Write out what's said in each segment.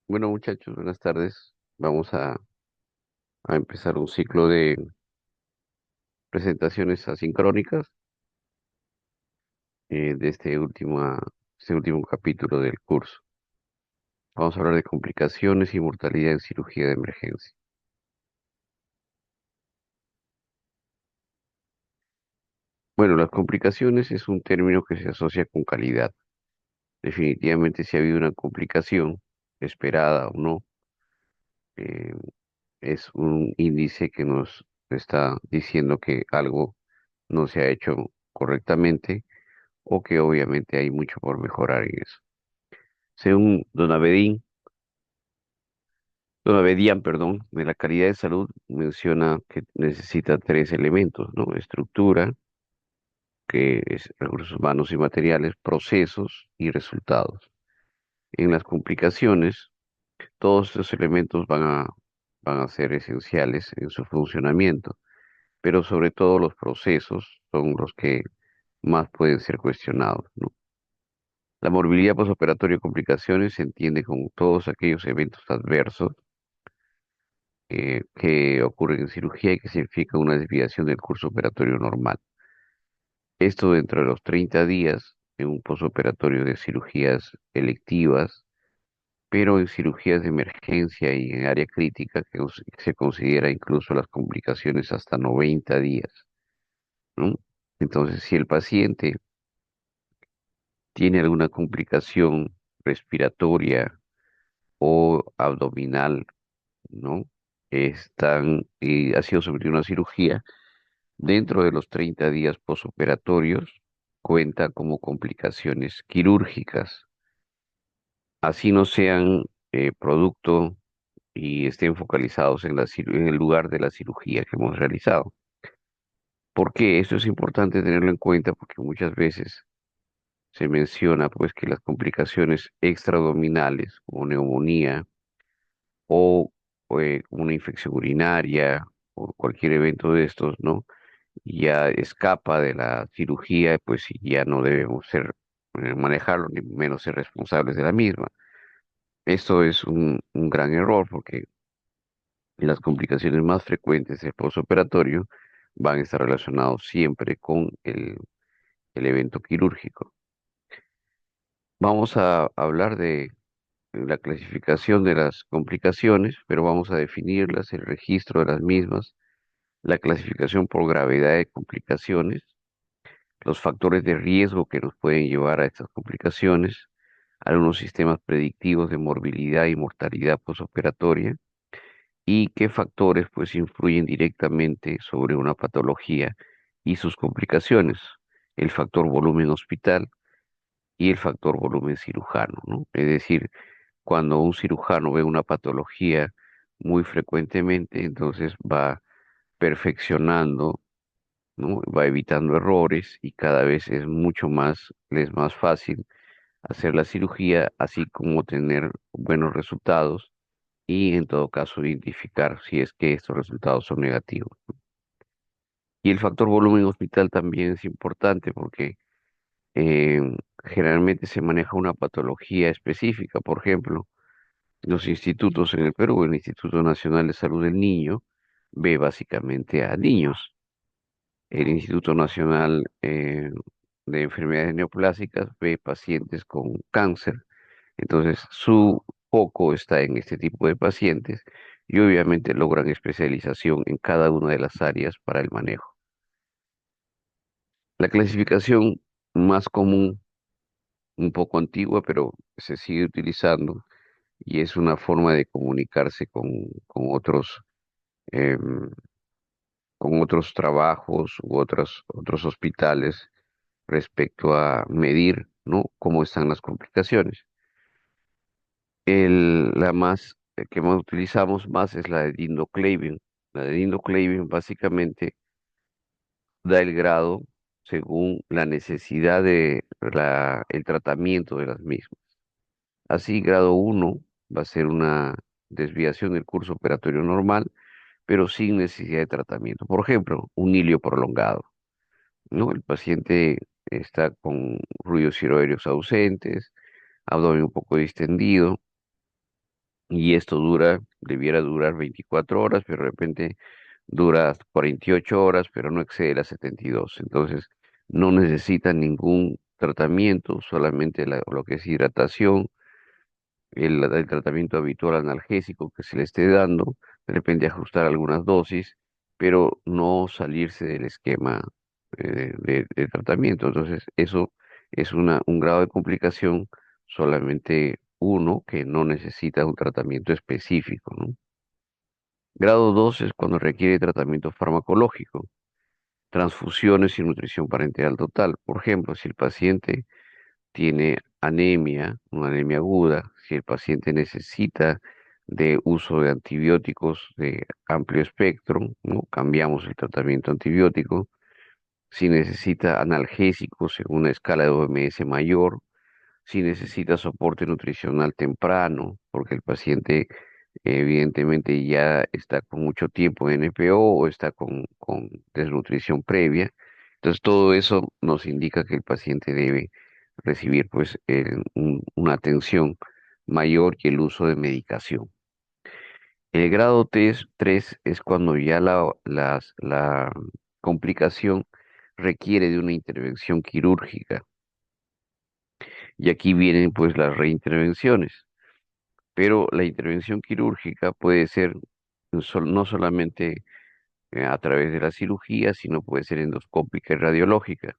Bueno, muchachos, buenas tardes. Vamos a empezar un ciclo de presentaciones asincrónicas de este último capítulo del curso. Vamos a hablar de complicaciones y mortalidad en cirugía de emergencia. Bueno, las complicaciones es un término que se asocia con calidad. Definitivamente, si ha habido una complicación, esperada o no, eh, es un índice que nos está diciendo que algo no se ha hecho correctamente o que obviamente hay mucho por mejorar en eso. Según Don Abedian, perdón, de la calidad de salud menciona que necesita tres elementos, ¿no? Estructura, que es recursos humanos y materiales, procesos y resultados. En las complicaciones, todos estos elementos van a ser esenciales en su funcionamiento, pero sobre todo los procesos son los que más pueden ser cuestionados, ¿no? La morbilidad posoperatoria de complicaciones se entiende como todos aquellos eventos adversos que ocurren en cirugía y que significa una desviación del curso operatorio normal. Esto dentro de los 30 días en un posoperatorio de cirugías electivas, pero en cirugías de emergencia y en área crítica se considera incluso las complicaciones hasta 90 días, ¿no? Entonces, si el paciente tiene alguna complicación respiratoria o abdominal, ¿no? Ha sido sometido a una cirugía, dentro de los 30 días posoperatorios, cuenta como complicaciones quirúrgicas, así no sean producto y estén focalizados en en el lugar de la cirugía que hemos realizado. ¿Por qué? Esto es importante tenerlo en cuenta porque muchas veces se menciona pues que las complicaciones extraabdominales como neumonía o una infección urinaria o cualquier evento de estos, ¿no? Ya escapa de la cirugía, pues y ya no debemos manejarlo, ni menos ser responsables de la misma. Esto es un gran error porque las complicaciones más frecuentes del postoperatorio van a estar relacionados siempre con el evento quirúrgico. Vamos a hablar de la clasificación de las complicaciones, pero vamos a definirlas, el registro de las mismas, la clasificación por gravedad de complicaciones, los factores de riesgo que nos pueden llevar a estas complicaciones, algunos sistemas predictivos de morbilidad y mortalidad posoperatoria y qué factores pues influyen directamente sobre una patología y sus complicaciones, el factor volumen hospital y el factor volumen cirujano, ¿no? Es decir, cuando un cirujano ve una patología muy frecuentemente, entonces va perfeccionando, ¿no? Va evitando errores y cada vez es más fácil hacer la cirugía, así como tener buenos resultados y en todo caso identificar si es que estos resultados son negativos. Y el factor volumen hospital también es importante porque eh, generalmente se maneja una patología específica. Por ejemplo, los institutos en el Perú, el Instituto Nacional de Salud del Niño, ve básicamente a niños. El Instituto Nacional de Enfermedades Neoplásicas ve pacientes con cáncer. Entonces, su foco está en este tipo de pacientes y obviamente logran especialización en cada una de las áreas para el manejo. La clasificación más común, un poco antigua, pero se sigue utilizando y es una forma de comunicarse em, con otros trabajos u otros hospitales respecto a medir, ¿no? Cómo están las complicaciones. La que más utilizamos más es la de Dindo Clavin. La de Dindo Clavin básicamente da el grado según la necesidad el tratamiento de las mismas. Así, grado uno va a ser una desviación del curso operatorio normal, pero sin necesidad de tratamiento. Por ejemplo, un hilio prolongado, ¿no? El paciente está con ruidos tiroideos ausentes, abdomen un poco distendido, y esto debiera durar 24 horas, pero de repente dura hasta 48 horas, pero no excede las 72. Entonces, no necesita ningún tratamiento, solamente lo que es hidratación, el tratamiento habitual analgésico que se le esté dando, de repente ajustar algunas dosis, pero no salirse del esquema de tratamiento. Entonces, eso es un grado de complicación, solamente uno que no necesita un tratamiento específico, ¿no? Grado 2 es cuando requiere tratamiento farmacológico, transfusiones y nutrición parenteral total. Por ejemplo, si el paciente tiene anemia, una anemia aguda, si el paciente necesita de uso de antibióticos de amplio espectro, ¿no? Cambiamos el tratamiento antibiótico. Si necesita analgésicos en una escala de OMS mayor, si necesita soporte nutricional temprano, porque el paciente evidentemente ya está con mucho tiempo en NPO o está con desnutrición previa. Entonces todo eso nos indica que el paciente debe recibir pues una atención mayor que el uso de medicación. El grado 3 es cuando ya la complicación requiere de una intervención quirúrgica. Y aquí vienen pues las reintervenciones. Pero la intervención quirúrgica puede ser no solamente a través de la cirugía, sino puede ser endoscópica y radiológica.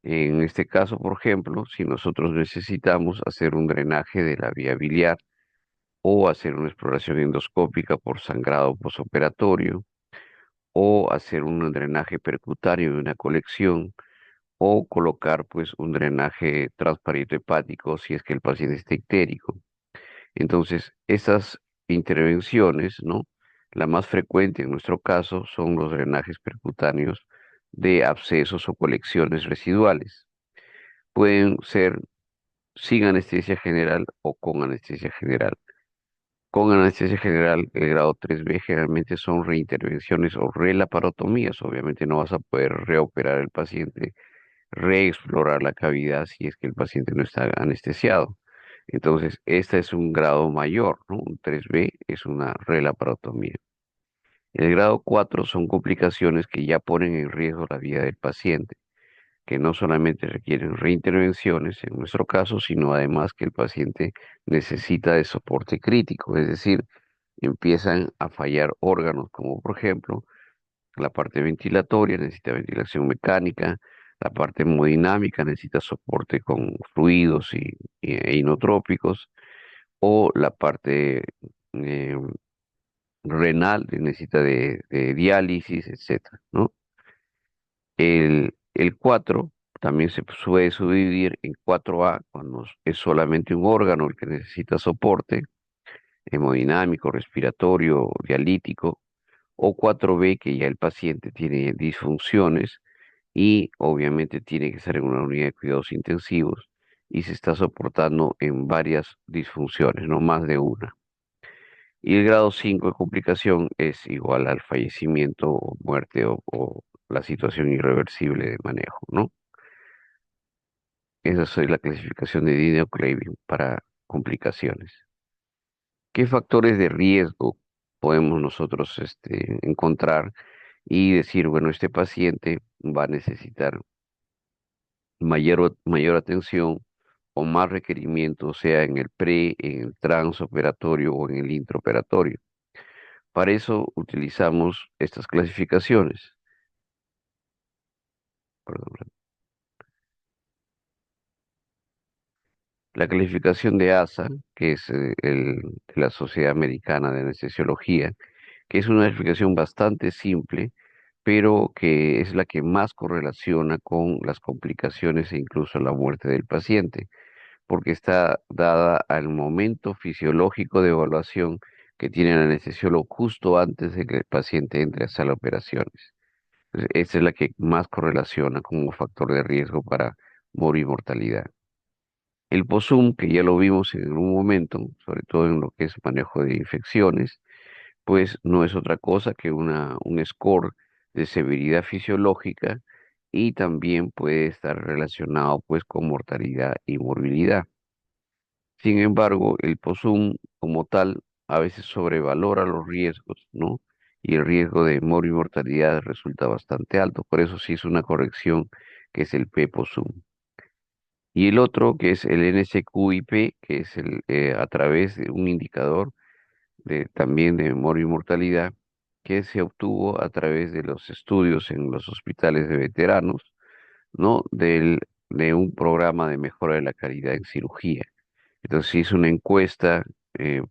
En este caso, por ejemplo, si nosotros necesitamos hacer un drenaje de la vía biliar o hacer una exploración endoscópica por sangrado posoperatorio o hacer un drenaje percutáneo de una colección o colocar pues un drenaje transparieto-hepático si es que el paciente está ictérico. Entonces, esas intervenciones, ¿no? La más frecuente en nuestro caso son los drenajes percutáneos de abscesos o colecciones residuales. Pueden ser sin anestesia general o con anestesia general. Con anestesia general, el grado 3B generalmente son reintervenciones o relaparotomías. Obviamente no vas a poder reoperar al paciente, reexplorar la cavidad si es que el paciente no está anestesiado. Entonces, este es un grado mayor, ¿no? Un 3B es una relaparotomía. El grado 4 son complicaciones que ya ponen en riesgo la vida del paciente, que no solamente requieren reintervenciones en nuestro caso, sino además que el paciente necesita de soporte crítico, es decir, empiezan a fallar órganos como por ejemplo la parte ventilatoria necesita ventilación mecánica, la parte hemodinámica necesita soporte con fluidos e inotrópicos, o la parte eh, renal necesita de diálisis, etcétera, ¿no? El 4 también se puede subdividir en 4A, cuando es solamente un órgano el que necesita soporte hemodinámico, respiratorio, dialítico, o 4B, que ya el paciente tiene disfunciones y obviamente tiene que estar en una unidad de cuidados intensivos y se está soportando en varias disfunciones, no más de una. Y el grado 5 de complicación es igual al fallecimiento o muerte o la situación irreversible de manejo, ¿no? Esa es la clasificación de Dino Clavin para complicaciones. ¿Qué factores de riesgo podemos nosotros encontrar y decir, bueno, este paciente va a necesitar mayor atención o más requerimiento, sea en el en el transoperatorio o en el intraoperatorio? Para eso utilizamos estas clasificaciones. Perdón. La clasificación de ASA, que es de la Sociedad Americana de Anestesiología, que es una explicación bastante simple, pero que es la que más correlaciona con las complicaciones e incluso la muerte del paciente, porque está dada al momento fisiológico de evaluación que tiene el anestesiólogo justo antes de que el paciente entre a sala de operaciones. Entonces, esta es la que más correlaciona como factor de riesgo para morir y mortalidad. El POSUM, que ya lo vimos en un momento, sobre todo en lo que es manejo de infecciones, pues no es otra cosa que un score de severidad fisiológica y también puede estar relacionado pues con mortalidad y morbilidad. Sin embargo, el POSUM como tal a veces sobrevalora los riesgos, ¿no? Y el riesgo de mortalidad resulta bastante alto. Por eso sí es una corrección que es el P-POSUM. Y el otro, que es el NSQIP, que es a través de un indicador también de mortalidad, que se obtuvo a través de los estudios en los hospitales de veteranos, ¿no? De un programa de mejora de la calidad en cirugía. Entonces se hizo una encuesta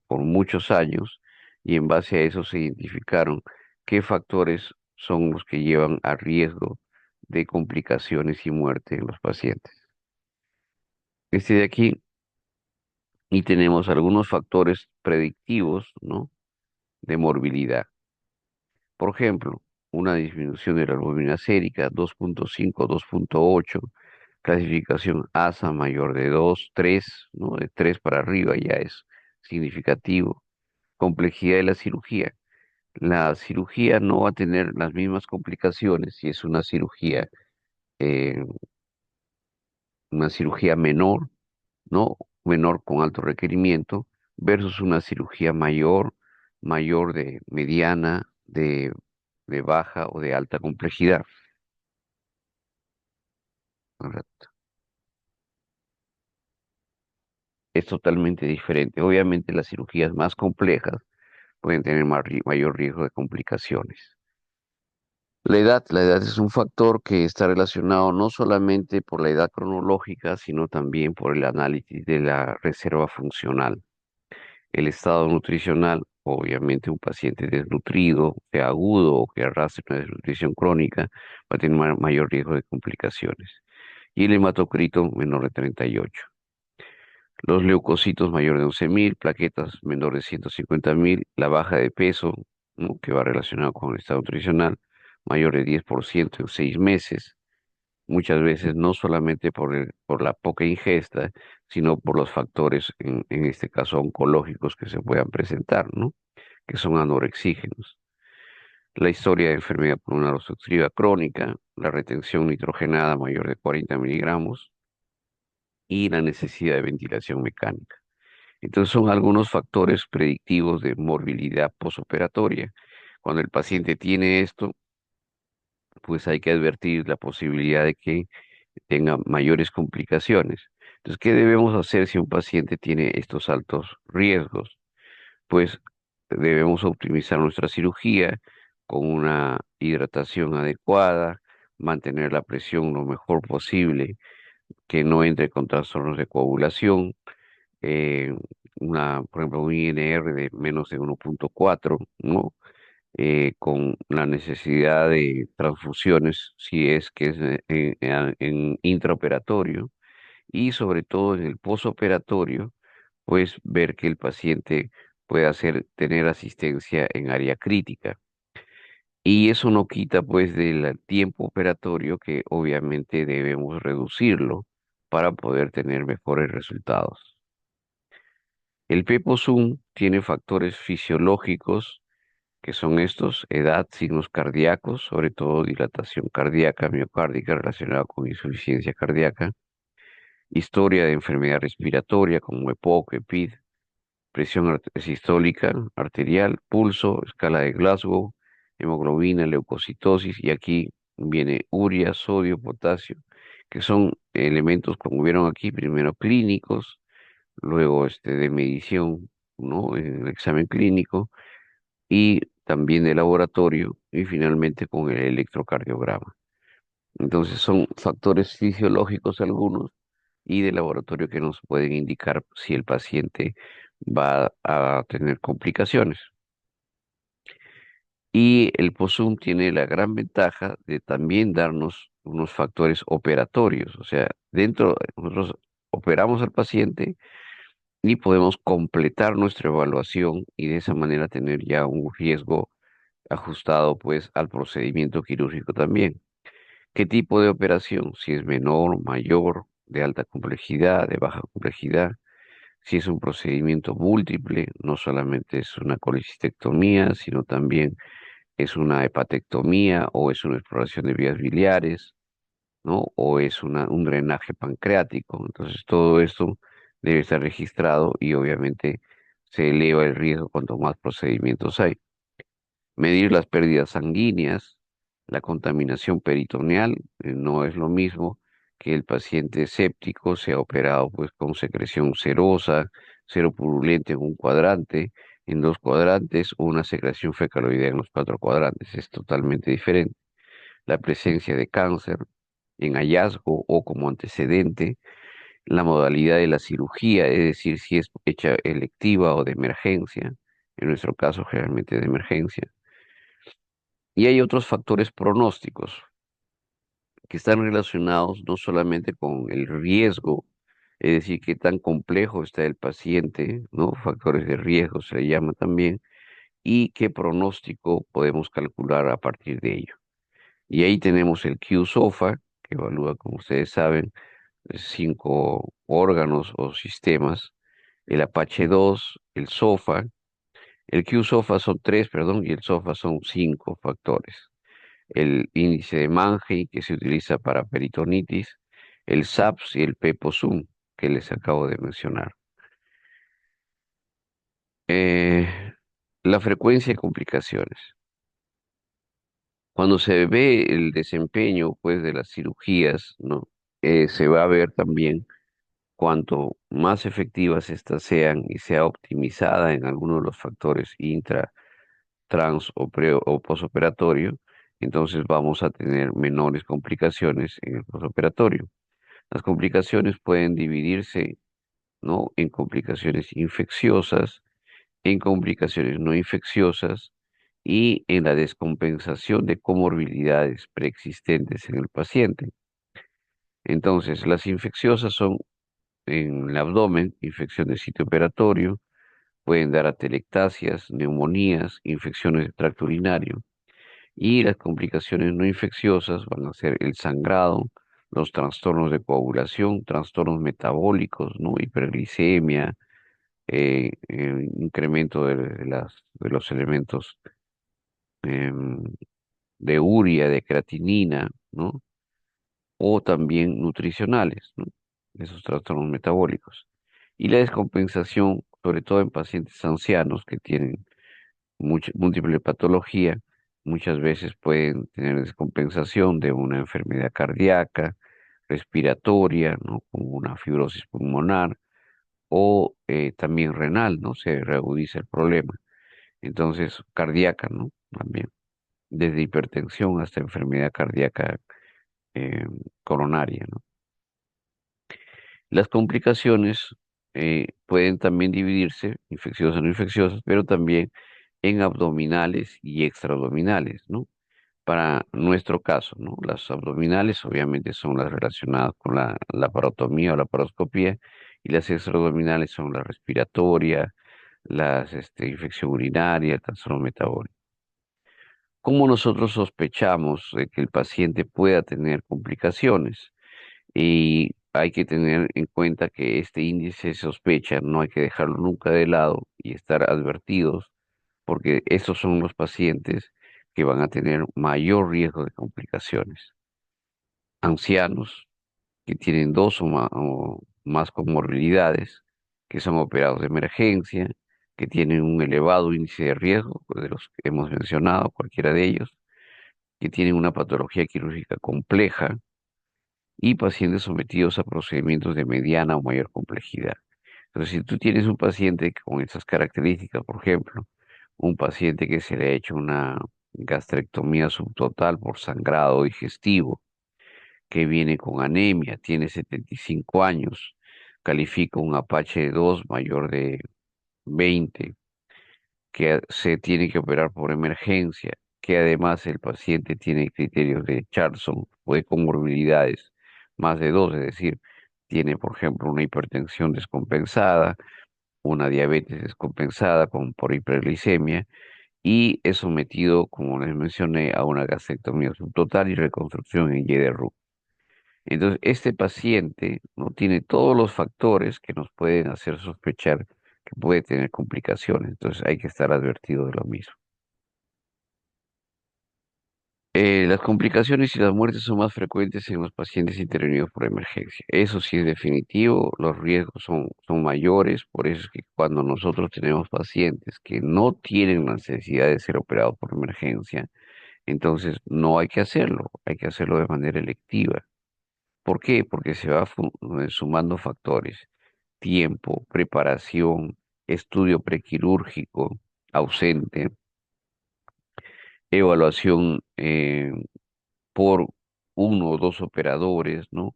por muchos años y en base a eso se identificaron qué factores son los que llevan a riesgo de complicaciones y muerte en los pacientes. Este de aquí, y tenemos algunos factores predictivos, ¿no? De morbilidad. Por ejemplo, una disminución de la albúmina sérica, 2.5, 2.8, clasificación ASA mayor de 2, 3, ¿no? De 3 para arriba ya es significativo. Complejidad de la cirugía. La cirugía no va a tener las mismas complicaciones si es eh, una cirugía menor, ¿no? Menor con alto requerimiento, versus una cirugía mayor, mayor de mediana, de baja o de alta complejidad. ¿Correcto? Es totalmente diferente. Obviamente las cirugías más complejas pueden tener mayor riesgo de complicaciones. La edad es un factor que está relacionado no solamente por la edad cronológica, sino también por el análisis de la reserva funcional. El estado nutricional, obviamente un paciente desnutrido, que agudo o que arrastre una desnutrición crónica, va a tener mayor riesgo de complicaciones. Y el hematocrito menor de 38. Los leucocitos mayores de 11.000, plaquetas menor de 150.000, la baja de peso, ¿no? Que va relacionado con el estado nutricional, mayor de 10% en 6 meses, muchas veces no solamente por la poca ingesta, sino por los factores, en este caso oncológicos, que se puedan presentar, ¿no? Que son anorexígenos. La historia de enfermedad pulmonar obstructiva crónica, la retención nitrogenada mayor de 40 miligramos y la necesidad de ventilación mecánica. Entonces son algunos factores predictivos de morbilidad posoperatoria. Cuando el paciente tiene esto, pues hay que advertir la posibilidad de que tenga mayores complicaciones. Entonces, ¿qué debemos hacer si un paciente tiene estos altos riesgos? Pues debemos optimizar nuestra cirugía con una hidratación adecuada, mantener la presión lo mejor posible, que no entre con trastornos de coagulación, eh, por ejemplo, un INR de menos de 1.4, ¿no? Con la necesidad de transfusiones si es que es en intraoperatorio y sobre todo en el posoperatorio, pues ver que el paciente pueda tener asistencia en área crítica. Y eso no quita pues del tiempo operatorio que obviamente debemos reducirlo para poder tener mejores resultados. El PEPO-Zoom tiene factores fisiológicos que son estos: edad, signos cardíacos, sobre todo dilatación cardíaca, miocárdica relacionada con insuficiencia cardíaca, historia de enfermedad respiratoria como EPOC, EPID, presión sistólica, arterial, pulso, escala de Glasgow, hemoglobina, leucocitosis, y aquí viene urea, sodio, potasio, que son elementos, como vieron aquí, primero clínicos, luego de medición, ¿no? En el examen clínico y también de laboratorio y finalmente con el electrocardiograma. Entonces son factores fisiológicos algunos y de laboratorio que nos pueden indicar si el paciente va a tener complicaciones. Y el POSUM tiene la gran ventaja de también darnos unos factores operatorios, o sea, nosotros operamos al paciente y podemos completar nuestra evaluación y de esa manera tener ya un riesgo ajustado pues al procedimiento quirúrgico también. ¿Qué tipo de operación? Si es menor, mayor, de alta complejidad, de baja complejidad, si es un procedimiento múltiple, no solamente es una colecistectomía, sino también es una hepatectomía o es una exploración de vías biliares, ¿no? O es un drenaje pancreático. Entonces todo esto debe estar registrado y obviamente se eleva el riesgo cuanto más procedimientos hay. Medir las pérdidas sanguíneas, la contaminación peritoneal, no es lo mismo que el paciente séptico sea operado pues con secreción serosa, cero purulente en un cuadrante, en dos cuadrantes, o una secreción fecaloidea en los cuatro cuadrantes. Es totalmente diferente. La presencia de cáncer en hallazgo o como antecedente, la modalidad de la cirugía, es decir, si es hecha electiva o de emergencia, en nuestro caso generalmente de emergencia. Y hay otros factores pronósticos que están relacionados no solamente con el riesgo, es decir, qué tan complejo está el paciente, ¿no? Factores de riesgo se le llama también, y qué pronóstico podemos calcular a partir de ello. Y ahí tenemos el Q-SOFA, que evalúa, como ustedes saben, cinco órganos o sistemas, el Apache 2, el SOFA, el Q-SOFA son tres, perdón, y el SOFA son cinco factores. El índice de Manhey que se utiliza para peritonitis, el SAPS y el PEPO-SUM que les acabo de mencionar. Eh, la frecuencia de complicaciones. Cuando se ve el desempeño pues, de las cirugías, ¿no? Se va a ver también cuanto más efectivas estas sean y sea optimizada en alguno de los factores intra, trans o posoperatorio, entonces vamos a tener menores complicaciones en el posoperatorio. Las complicaciones pueden dividirse, ¿no? En complicaciones infecciosas, en complicaciones no infecciosas y en la descompensación de comorbilidades preexistentes en el paciente. Entonces, las infecciosas son en el abdomen, infección del sitio operatorio, pueden dar atelectasias, neumonías, infecciones de tracto urinario. Y las complicaciones no infecciosas van a ser el sangrado, los trastornos de coagulación, trastornos metabólicos, ¿no? Hiperglicemia, incremento de los elementos em, de urea, de creatinina, ¿no? O también nutricionales, ¿no? Esos trastornos metabólicos. Y la descompensación, sobre todo en pacientes ancianos que tienen múltiple patología, muchas veces pueden tener descompensación de una enfermedad cardíaca, respiratoria, ¿no? Como una fibrosis pulmonar o también renal, ¿no? Se reagudiza el problema. Entonces, cardíaca, ¿no? También, desde hipertensión hasta enfermedad cardíaca eh, coronaria, ¿no? Las complicaciones pueden también dividirse, infecciosas o no infecciosas, pero también en abdominales y extraabdominales, ¿no? Para nuestro caso, ¿no? Las abdominales obviamente son las relacionadas con la laparotomía o la laparoscopía y las extraabdominales son la respiratoria, las infección urinaria, el trastorno metabólico. ¿Cómo nosotros sospechamos de que el paciente pueda tener complicaciones? Y hay que tener en cuenta que este índice de sospecha no hay que dejarlo nunca de lado y estar advertidos, porque estos son los pacientes que van a tener mayor riesgo de complicaciones. Ancianos que tienen dos o más comorbilidades, que son operados de emergencia, que tienen un elevado índice de riesgo, de los que hemos mencionado, cualquiera de ellos, que tienen una patología quirúrgica compleja y pacientes sometidos a procedimientos de mediana o mayor complejidad. Entonces, si tú tienes un paciente con esas características, por ejemplo, un paciente que se le ha hecho una gastrectomía subtotal por sangrado digestivo, que viene con anemia, tiene 75 años, califica un Apache 2 mayor de 20, que se tiene que operar por emergencia, que además el paciente tiene criterios de Charlson o de comorbilidades más de dos, es decir, tiene, por ejemplo, una hipertensión descompensada, una diabetes descompensada por hiperglicemia y es sometido, como les mencioné, a una gastrectomía subtotal y reconstrucción en Y de Roux. Entonces, este paciente no tiene todos los factores que nos pueden hacer sospechar que puede tener complicaciones. Entonces, hay que estar advertido de lo mismo. Las complicaciones y las muertes son más frecuentes en los pacientes intervenidos por emergencia. Eso sí es definitivo, los riesgos son mayores, por eso es que cuando nosotros tenemos pacientes que no tienen la necesidad de ser operados por emergencia, entonces no hay que hacerlo de manera electiva. ¿Por qué? Porque se va sumando factores: tiempo, preparación, estudio prequirúrgico ausente, evaluación por uno o dos operadores, ¿no?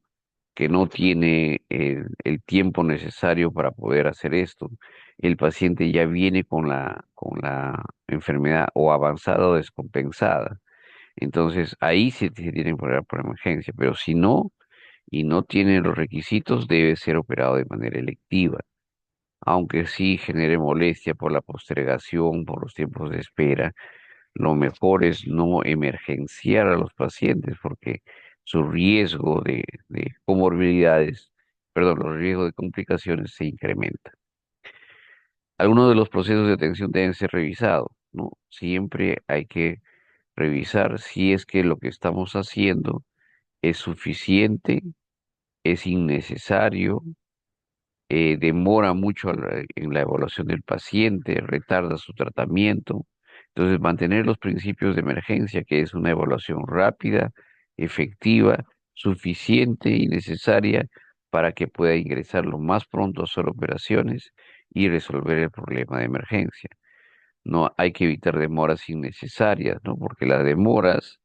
Que no tiene el tiempo necesario para poder hacer esto. El paciente ya viene con la enfermedad o avanzada o descompensada. Entonces, ahí sí se tiene que operar por emergencia, pero si no, y no tiene los requisitos, debe ser operado de manera electiva, aunque sí genere molestia por la postergación, por los tiempos de espera. Lo mejor es no emergenciar a los pacientes porque su riesgo de comorbilidades, perdón, los riesgos de complicaciones se incrementa. Algunos de los procesos de atención deben ser revisados, ¿no? Siempre hay que revisar si es que lo que estamos haciendo es suficiente, es innecesario, demora mucho en la evaluación del paciente, retarda su tratamiento. Entonces, mantener los principios de emergencia, que es una evaluación rápida, efectiva, suficiente y necesaria para que pueda ingresar lo más pronto a hacer operaciones y resolver el problema de emergencia. No hay que evitar demoras innecesarias, ¿no? Porque las demoras,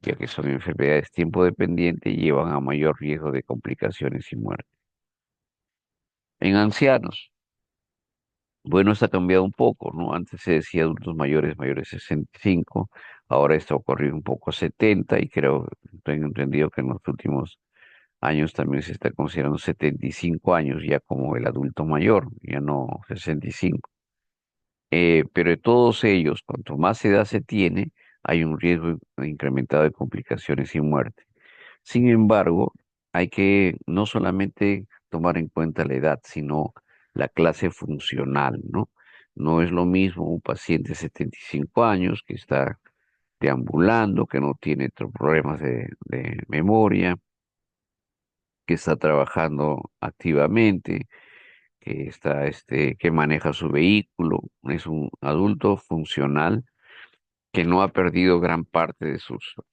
ya que son enfermedades tiempo dependiente, llevan a mayor riesgo de complicaciones y muerte. En ancianos, bueno, esto ha cambiado un poco, ¿no? Antes se decía adultos mayores, mayores de 65, ahora esto ha ocurrido un poco a 70 y creo, tengo entendido que en los últimos años también se está considerando 75 años ya como el adulto mayor, ya no 65. Pero de todos ellos, cuanto más edad se tiene, hay un riesgo incrementado de complicaciones y muerte. Sin embargo, hay que no solamente tomar en cuenta la edad, sino la clase funcional, ¿no? No es lo mismo un paciente de 75 años que está deambulando, que no tiene problemas de memoria, que está trabajando activamente, que maneja su vehículo, es un adulto funcional que no ha perdido gran parte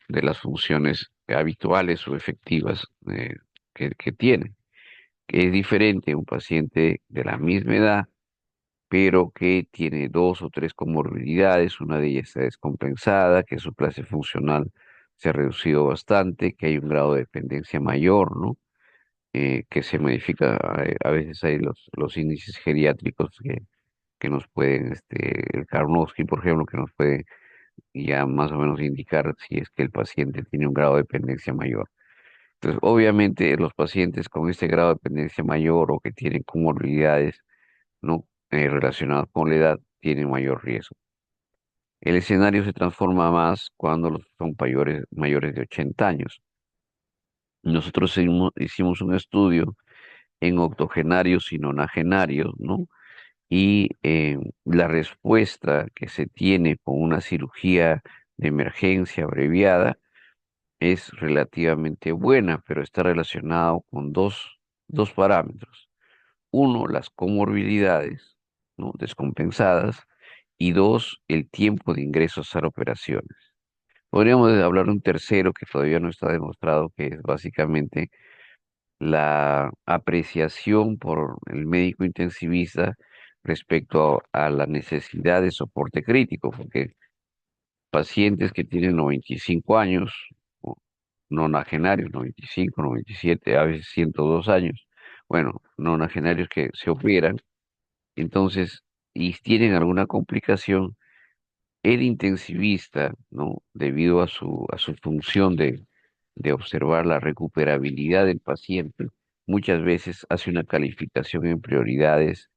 de las funciones habituales o efectivas que tiene, que es diferente a un paciente de la misma edad, pero que tiene dos o tres comorbilidades, una de ellas está descompensada, que su clase funcional se ha reducido bastante, que hay un grado de dependencia mayor, ¿no? Que se modifica, a veces hay los índices geriátricos que nos pueden, el Karnowski, por ejemplo, que nos puede ya más o menos indicar si es que el paciente tiene un grado de dependencia mayor. Entonces, obviamente, los pacientes con este grado de dependencia mayor o que tienen comorbilidades no relacionadas con la edad tienen mayor riesgo. El escenario se transforma más cuando son mayores de 80 años. Nosotros hicimos un estudio en octogenarios y nonagenarios, ¿no? Y la respuesta que se tiene con una cirugía de emergencia abreviada es relativamente buena, pero está relacionado con dos parámetros. Uno, las comorbilidades, ¿no? Descompensadas, y dos, el tiempo de ingresos a operaciones. Podríamos hablar de un tercero que todavía no está demostrado, que es básicamente la apreciación por el médico intensivista respecto a la necesidad de soporte crítico, porque pacientes que tienen 95 años, o nonagenarios, 95, 97, a veces 102 años, bueno, nonagenarios que se operan, entonces, y tienen alguna complicación, el intensivista, ¿no? Debido a su función de observar la recuperabilidad del paciente, muchas veces hace una calificación en prioridades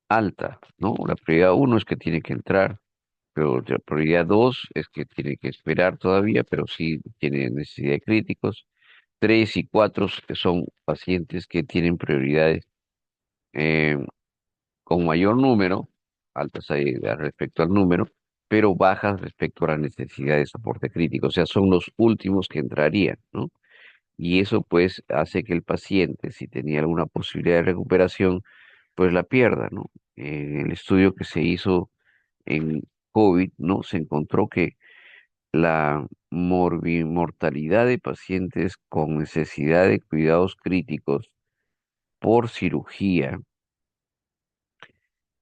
alta, ¿no? La prioridad uno es que tiene que entrar, pero la prioridad dos es que tiene que esperar todavía, pero sí tiene necesidad de críticos. Tres y cuatro son pacientes que tienen prioridades eh, con mayor número, altas ahí respecto al número, pero bajas respecto a la necesidad de soporte crítico, o sea, son los últimos que entrarían, ¿no? Y eso pues hace que el paciente, si tenía alguna posibilidad de recuperación, pues la pierda, ¿no? En el estudio que se hizo en COVID, ¿no? Se encontró que la mortalidad de pacientes con necesidad de cuidados críticos por cirugía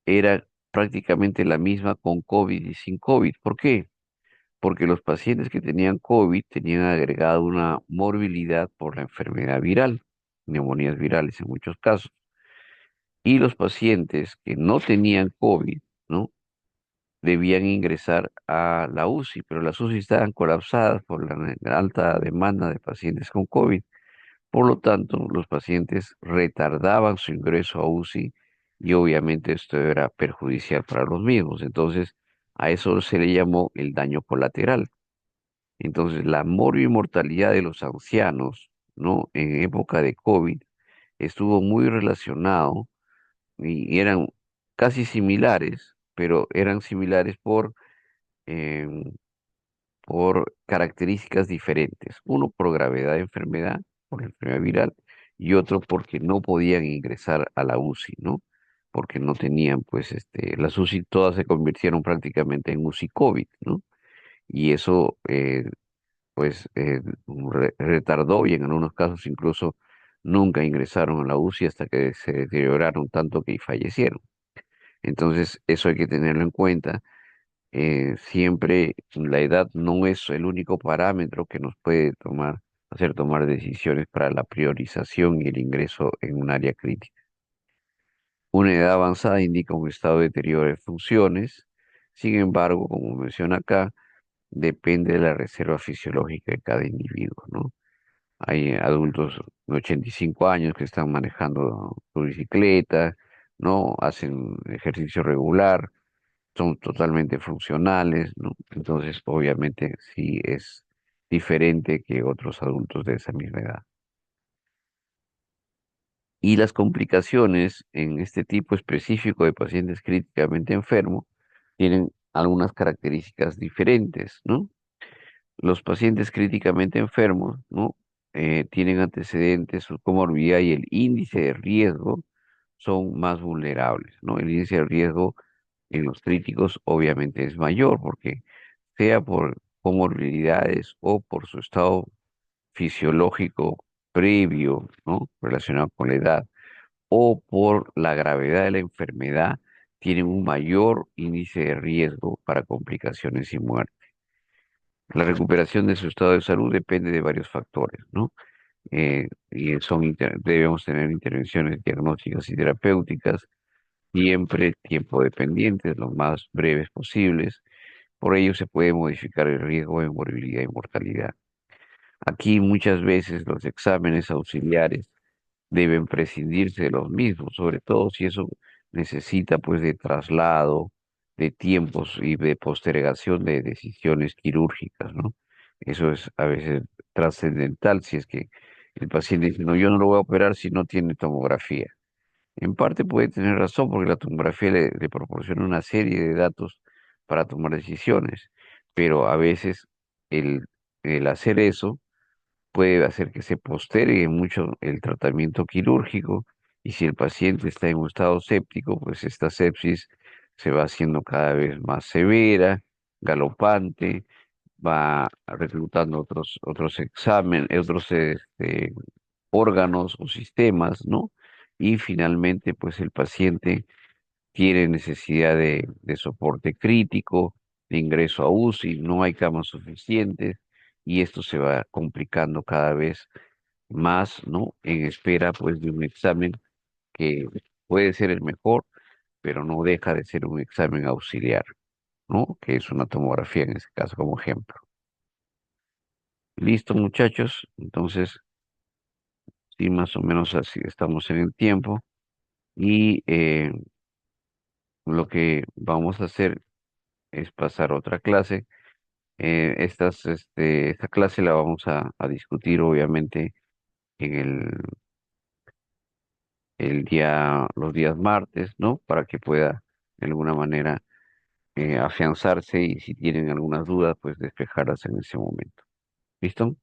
era prácticamente la misma con COVID y sin COVID. ¿Por qué? Porque los pacientes que tenían COVID tenían agregado una morbilidad por la enfermedad viral, neumonías virales en muchos casos, y los pacientes que no tenían COVID, ¿no? Debían ingresar a la UCI, pero las UCI estaban colapsadas por la alta demanda de pacientes con COVID. Por lo tanto, los pacientes retardaban su ingreso a UCI y obviamente esto era perjudicial para los mismos. Entonces, a eso se le llamó el daño colateral. Entonces, la mortalidad de los ancianos, ¿no? En época de COVID estuvo muy relacionado y eran casi similares, pero eran similares em, por características diferentes. Uno por gravedad de enfermedad, por la enfermedad viral, y otro porque no podían ingresar a la UCI, ¿no? Porque no tenían, pues, las UCI todas se convirtieron prácticamente en UCI COVID, ¿no? Y eso, retardó y en algunos casos incluso nunca ingresaron a la UCI hasta que se deterioraron tanto que fallecieron. Entonces, eso hay que tenerlo en cuenta. Siempre la edad no es el único parámetro que nos puede hacer tomar decisiones para la priorización y el ingreso en un área crítica. Una edad avanzada indica un estado de deterioro de funciones. Sin embargo, como menciona acá, depende de la reserva fisiológica de cada individuo, ¿no? Hay adultos de 85 años que están manejando su bicicleta, ¿no? Hacen ejercicio regular, son totalmente funcionales, ¿no? Entonces, obviamente, sí es diferente que otros adultos de esa misma edad. Y las complicaciones en este tipo específico de pacientes críticamente enfermos tienen algunas características diferentes, ¿no? Los pacientes críticamente enfermos, ¿no? Tienen antecedentes, su comorbilidad y el índice de riesgo son más vulnerables, ¿no? El índice de riesgo en los críticos obviamente es mayor porque sea por comorbilidades o por su estado fisiológico previo, ¿no? Relacionado con la edad o por la gravedad de la enfermedad, tienen un mayor índice de riesgo para complicaciones y muerte. La recuperación de su estado de salud depende de varios factores, ¿no? Debemos tener intervenciones diagnósticas y terapéuticas, siempre tiempo dependientes, lo más breves posibles. Por ello se puede modificar el riesgo de morbilidad y mortalidad. Aquí muchas veces los exámenes auxiliares deben prescindirse de los mismos, sobre todo si eso necesita pues de traslado, de tiempos y de postergación de decisiones quirúrgicas, ¿no? Eso es a veces trascendental si es que el paciente dice, no, yo no lo voy a operar si no tiene tomografía. En parte puede tener razón porque la tomografía le proporciona una serie de datos para tomar decisiones, pero a veces el, el hacer eso puede hacer que se postergue mucho el tratamiento quirúrgico y si el paciente está en un estado séptico, pues esta sepsis se va haciendo cada vez más severa, galopante, va reclutando otros exámenes, órganos o sistemas, ¿no? Y finalmente, pues el paciente tiene necesidad de soporte crítico, de ingreso a UCI, no hay camas suficientes y esto se va complicando cada vez más, ¿no? En espera, pues, de un examen que puede ser el mejor, pero no deja de ser un examen auxiliar, ¿no? Que es una tomografía en este caso como ejemplo. Listo, muchachos. Entonces, sí, más o menos así estamos en el tiempo y lo que vamos a hacer es pasar a otra clase. Esta clase la vamos a discutir obviamente en los días martes, ¿no? Para que pueda de alguna manera afianzarse y si tienen algunas dudas, pues despejarlas en ese momento. ¿Listo?